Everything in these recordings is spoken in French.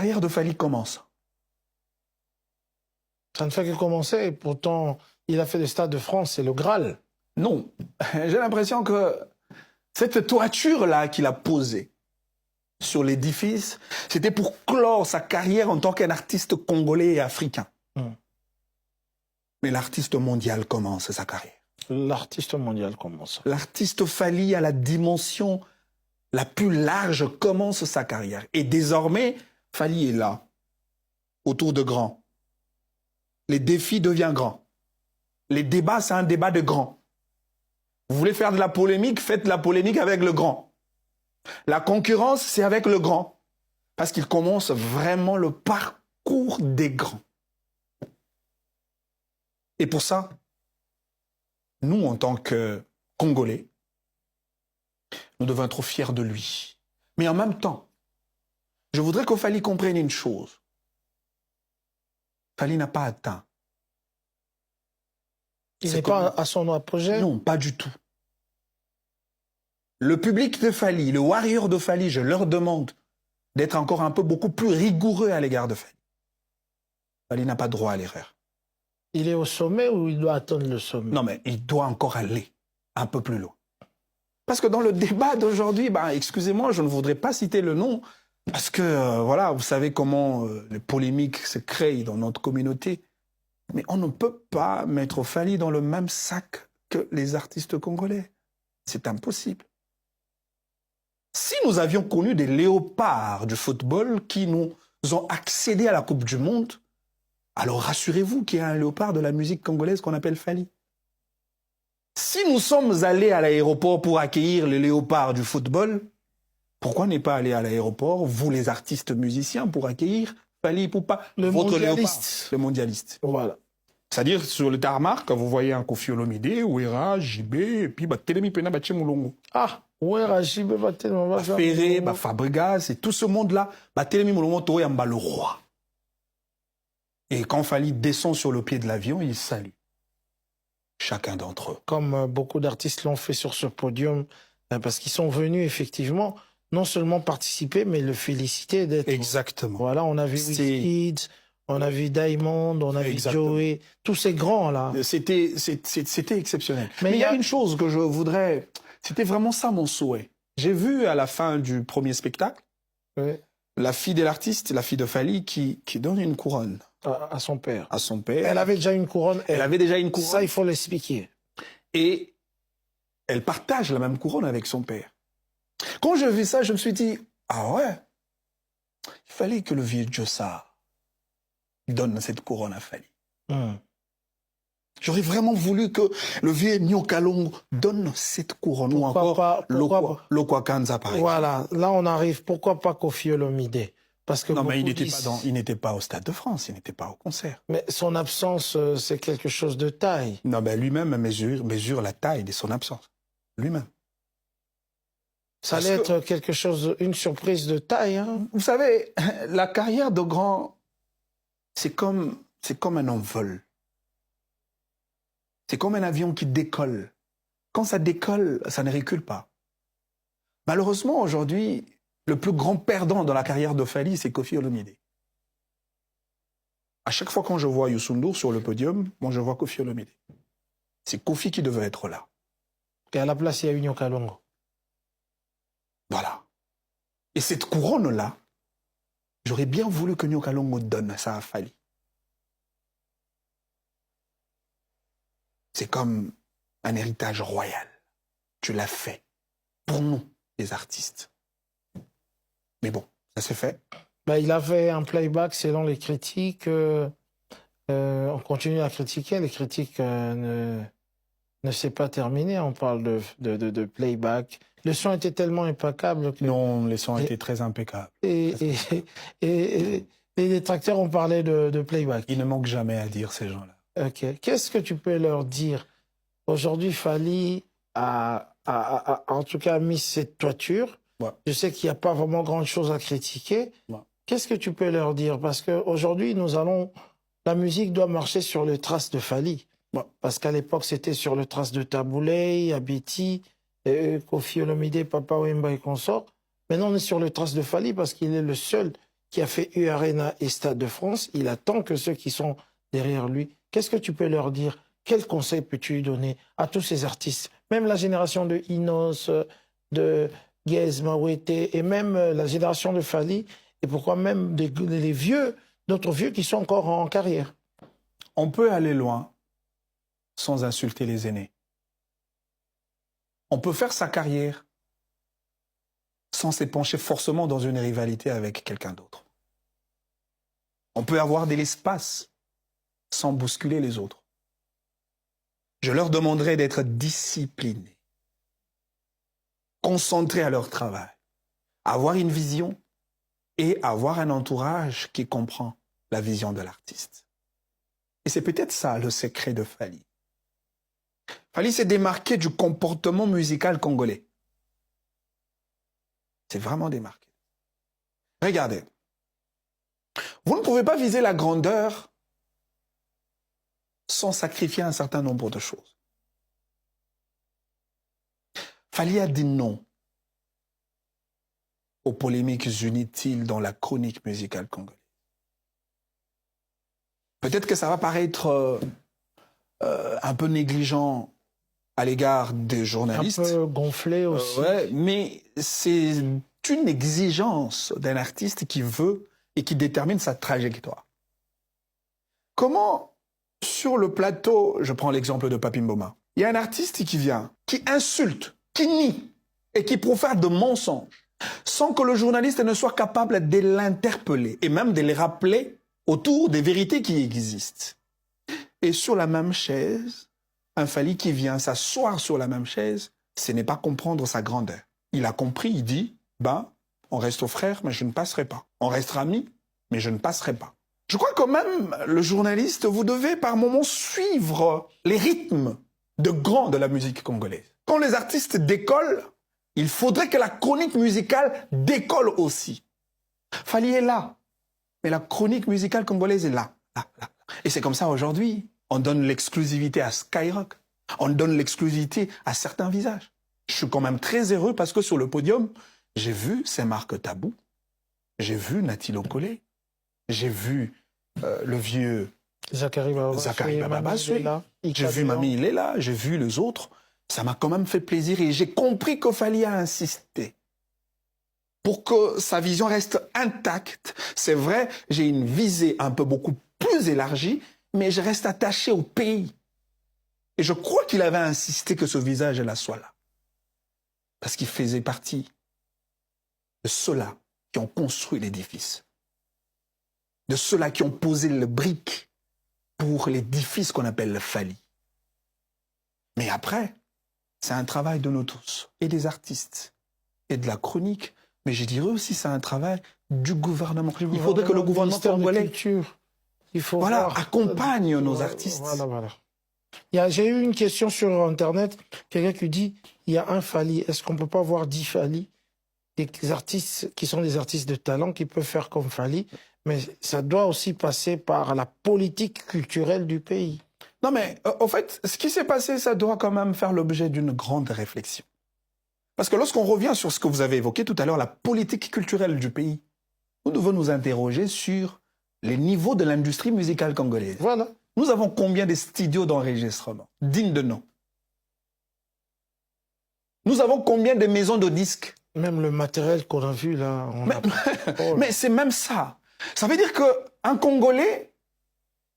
carrière de Fally commence. Ça ne fait que commencer, et pourtant, il a fait le Stade de France, c'est le Graal. Non, j'ai l'impression que cette toiture-là qu'il a posée sur l'édifice, c'était pour clore sa carrière en tant qu'un artiste congolais et africain. Mais l'artiste mondial commence sa carrière. L'artiste mondial commence. L'artiste Fally à la dimension la plus large commence sa carrière. Et désormais, Fally est là, autour de grands. Les défis deviennent grands. Les débats, c'est un débat de grands. Vous voulez faire de la polémique, faites de la polémique avec le grand. La concurrence, c'est avec le grand. Parce qu'il commence vraiment le parcours des grands. Et pour ça, nous, en tant que Congolais, nous devons être fiers de lui. Mais en même temps, je voudrais que Fally comprenne une chose. Fally n'a pas atteint. Il n'est pas à son apogée? Non, pas du tout. Le public de Fally, le warrior de Fally, je leur demande d'être encore un peu beaucoup plus rigoureux à l'égard de Fally. Fally n'a pas droit à l'erreur. Il est au sommet ou il doit attendre le sommet? Non, mais il doit encore aller un peu plus loin. Parce que dans le débat d'aujourd'hui, excusez-moi, je ne voudrais pas citer le nom, parce que, voilà, vous savez comment les polémiques se créent dans notre communauté. Mais on ne peut pas mettre Fally dans le même sac que les artistes congolais. C'est impossible. Si nous avions connu des léopards du football qui nous ont accédé à la Coupe du Monde, alors rassurez-vous qu'il y a un léopard de la musique congolaise qu'on appelle Fally. Si nous sommes allés à l'aéroport pour accueillir le léopard du football, pourquoi n'est pas allé à l'aéroport, vous les artistes musiciens, pour accueillir Fally Ipupa, votre léopard, le mondialiste. Voilà. C'est-à-dire, sur le tarmac, quand vous voyez un Koffi Olomide, Ouera, JB, et puis Telemi Pena Moulongo. Ah, Ouera, JB, Telemi Ferré, Fabregas, et tout ce monde-là, Telemi Moulongo, Toyamba le roi. Et quand Fally descend sur le pied de l'avion, il salue chacun d'entre eux. Comme beaucoup d'artistes l'ont fait sur ce podium, parce qu'ils sont venus effectivement non seulement participer, mais le féliciter d'être... Exactement. Voilà, on a vu Wizkid, on a vu Diamond, on a vu Joey, tous ces grands-là. C'était exceptionnel. Mais il y a une chose que je voudrais... C'était vraiment ça mon souhait. J'ai vu à la fin du premier spectacle, la fille de l'artiste, la fille de Fally, qui donne une couronne. À son père. À son père. Elle avait déjà une couronne. Elle avait déjà une couronne. Ça, il faut l'expliquer. Et elle partage la même couronne avec son père. Quand je vis ça, je me suis dit, ah ouais, il fallait que le vieux Djossa donne cette couronne à Fally. J'aurais vraiment voulu que le vieux Nyokalongo donne cette couronne. Ou encore Lokwakanza, par exemple. Voilà, là on arrive. Pourquoi pas Koffi Olomide? Parce que non, mais il n'était pas au Stade de France, il n'était pas au concert. Mais son absence, c'est quelque chose de taille. Non, mais lui-même mesure la taille de son absence. Lui-même. Ça allait être quelque chose, une surprise de taille. Hein. Vous savez, la carrière de grand, c'est comme un envol. C'est comme un avion qui décolle. Quand ça décolle, ça ne recule pas. Malheureusement, aujourd'hui, le plus grand perdant dans la carrière de Fally, c'est Koffi Olomide. À chaque fois quand je vois Youssou N'Dour sur le podium, moi je vois Koffi Olomide. C'est Koffi qui devait être là. Et à la place, il y a eu Nyokalongo. Voilà. Et cette couronne-là, j'aurais bien voulu que Nyokalongo donne ça à Fally. C'est comme un héritage royal. Tu l'as fait pour nous, les artistes. Mais bon, ça s'est fait. Il avait un playback selon les critiques. On continue à critiquer. Les critiques ne s'est pas terminé. On parle de playback. Le son était tellement impeccable que... Non, les sons étaient très impeccables. Et les détracteurs ont parlé de playback. Ils ne manquent jamais à dire, ces gens-là. Ok. Qu'est-ce que tu peux leur dire? Aujourd'hui, Fally a en tout cas mis cette toiture. Ouais. Je sais qu'il n'y a pas vraiment grand-chose à critiquer. Ouais. Qu'est-ce que tu peux leur dire? Parce qu'aujourd'hui, la musique doit marcher sur les traces de Fally. Ouais. Parce qu'à l'époque, c'était sur les traces de Tabouley, Abiti, Koffi Olomide, Papa Wemba et consorts. Maintenant, on est sur les traces de Fally parce qu'il est le seul qui a fait U-Arena et Stade de France, il attend que ceux qui sont derrière lui. Qu'est-ce que tu peux leur dire? Quel conseil peux-tu donner à tous ces artistes? Même la génération de Inos, de Guez, Mawete, et même la génération de Fally, et pourquoi même les vieux, d'autres vieux qui sont encore en carrière. On peut aller loin sans insulter les aînés. On peut faire sa carrière sans s'épancher forcément dans une rivalité avec quelqu'un d'autre. On peut avoir de l'espace sans bousculer les autres. Je leur demanderai d'être disciplinés, concentrés à leur travail, avoir une vision et avoir un entourage qui comprend la vision de l'artiste. Et c'est peut-être ça le secret de Fally. Fally s'est démarqué du comportement musical congolais. C'est vraiment démarqué. Regardez, vous ne pouvez pas viser la grandeur sans sacrifier un certain nombre de choses. Fally a dit non aux polémiques inutiles dans la chronique musicale congolaise. Peut-être que ça va paraître un peu négligent à l'égard des journalistes. Un peu gonflé aussi. Ouais, mais c'est une exigence d'un artiste qui veut et qui détermine sa trajectoire. Comment, sur le plateau, je prends l'exemple de Papi Mboma, il y a un artiste qui vient, qui insulte, qui nie et qui profère de mensonges, sans que le journaliste ne soit capable de l'interpeller et même de les rappeler autour des vérités qui existent. Et sur la même chaise, un Fally qui vient s'asseoir sur la même chaise, ce n'est pas comprendre sa grandeur. Il a compris, il dit, on reste frères, mais je ne passerai pas. On restera amis, mais je ne passerai pas. Je crois que même le journaliste, vous devez par moments suivre les rythmes de grands de la musique congolaise. Quand les artistes décollent, il faudrait que la chronique musicale décolle aussi. Fally est là, mais la chronique musicale congolaise est là. Et c'est comme ça aujourd'hui. On donne l'exclusivité à Skyrock. On donne l'exclusivité à certains visages. Je suis quand même très heureux parce que sur le podium, j'ai vu Saint-Marc Tabou, j'ai vu Nathalie Okolé, j'ai vu le vieux Zachary Bababaswe, j'ai vu Mamie il est là, j'ai vu les autres. Ça m'a quand même fait plaisir et j'ai compris qu'il fallait insister pour que sa vision reste intacte. C'est vrai, j'ai une visée un peu beaucoup plus élargie, mais je reste attaché au pays. Et je crois qu'il avait insisté que ce visage-là soit là. Parce qu'il faisait partie de ceux-là qui ont construit l'édifice. De ceux-là qui ont posé le brique pour l'édifice qu'on appelle le Fally. Mais après, c'est un travail de nous tous, et des artistes, et de la chronique, mais je dirais aussi c'est un travail du gouvernement. Il faudrait que le gouvernement congolais accompagne nos artistes. Voilà. J'ai eu une question sur Internet, quelqu'un qui dit, il y a un Fally, est-ce qu'on ne peut pas avoir 10 Fally? Des artistes qui sont des artistes de talent qui peuvent faire comme Fally, mais ça doit aussi passer par la politique culturelle du pays. Non mais, en fait, ce qui s'est passé, ça doit quand même faire l'objet d'une grande réflexion. Parce que lorsqu'on revient sur ce que vous avez évoqué tout à l'heure, la politique culturelle du pays, nous devons nous interroger sur les niveaux de l'industrie musicale congolaise. Voilà. Nous avons combien de studios d'enregistrement dignes de nom? Nous avons combien de maisons de disques? Même le matériel qu'on a vu là. Mais c'est même ça. Ça veut dire qu'un Congolais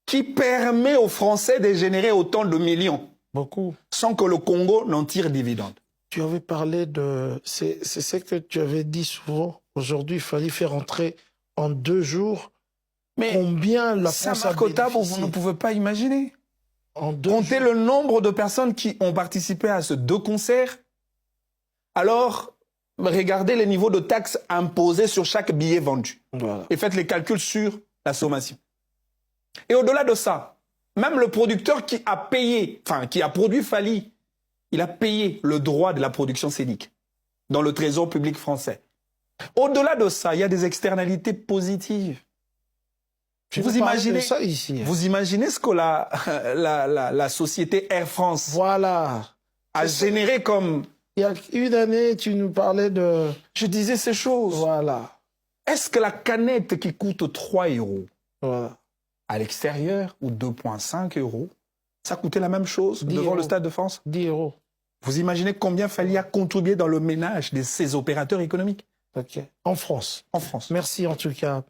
qui permet aux Français de générer autant de millions. Beaucoup. Sans que le Congo n'en tire dividende. Tu avais parlé de... C'est ce que tu avais dit souvent. Aujourd'hui, il fallait faire entrer en 2 jours. Mais combien la France a bénéficié? Vous ne pouvez pas imaginer. En 2 Comptez jours. le nombre de personnes qui ont participé à ces 2 concerts. Alors, regardez les niveaux de taxes imposés sur chaque billet vendu. Voilà. Et faites les calculs sur la sommation. Et au-delà de ça, même le producteur qui a payé, qui a produit Fally, il a payé le droit de la production scénique dans le trésor public français. Au-delà de ça, il y a des externalités positives. Vous imaginez ça ici. Vous imaginez ce que la société Air France a généré comme... Il y a une année, tu nous parlais de... Je disais ces choses. Voilà. Est-ce que la canette qui coûte 3 euros Voilà. à l'extérieur ou 2,5 euros, ça coûtait la même chose 10 devant le euros. Stade de France? 10 euros. Vous imaginez combien fallait contribuer dans le ménage de ces opérateurs économiques Ok. En France. en France? Merci en tout cas.